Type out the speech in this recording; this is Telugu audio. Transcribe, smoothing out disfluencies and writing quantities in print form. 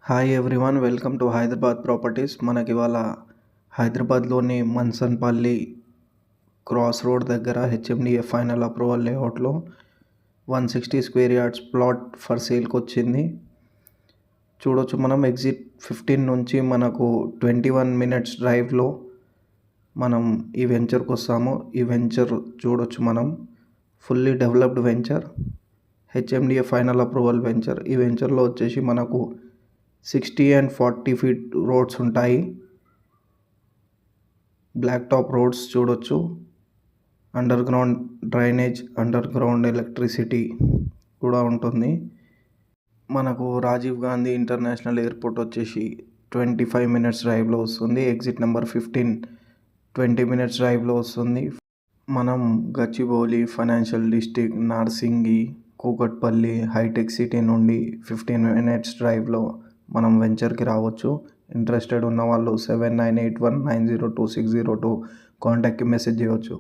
Hi everyone, welcome to Hyderabad properties. మనకి ఇవాళ హైదరాబాద్లోని మన్సన్పల్లి క్రాస్ రోడ్ దగ్గర హెచ్ఎండిఏ ఫైనల్ అప్రూవల్ లేఅవుట్లో 160 స్క్వేర్ యార్డ్స్ ప్లాట్ ఫర్ సేల్కి వచ్చింది. చూడొచ్చు మనం ఎగ్జిట్ 15 నుంచి మనకు 21 మినిట్స్ డ్రైవ్లో మనం ఈ వెంచర్కి వస్తాము. ఈ వెంచర్ చూడొచ్చు మనం fully developed venture, HMDA final approval venture. ఈ వెంచర్లో వచ్చేసి మనకు 60 and 40 ఫీట్ రోడ్స్ ఉంటాయి. బ్లాక్ టాప్ రోడ్స్ చూడొచ్చు. Under ground drainage, under ground electricity కూడా ఉంటుంది. మనకు రాజీవ్ గాంధీ ఇంటర్నేషనల్ ఎయిర్పోర్ట్ వచ్చేసి 25 మినిట్స్ డ్రైవ్లో వస్తుంది. ఎగ్జిట్ నెంబర్ 15 20 మినిట్స్ డ్రైవ్లో వస్తుంది. మనం గచ్చిబౌలి, ఫైనాన్షియల్ డిస్ట్రిక్ట్, నార్సింగి, కూకట్పల్లి, హైటెక్ సిటీ నుండి 15 మినిట్స్ డ్రైవ్లో మనం వెంచర్కి రావచ్చు. ఇంట్రెస్టెడ్ ఉన్న వాళ్ళు 7981902602 కాంటాక్ట్కి మెసేజ్ చేయవచ్చు.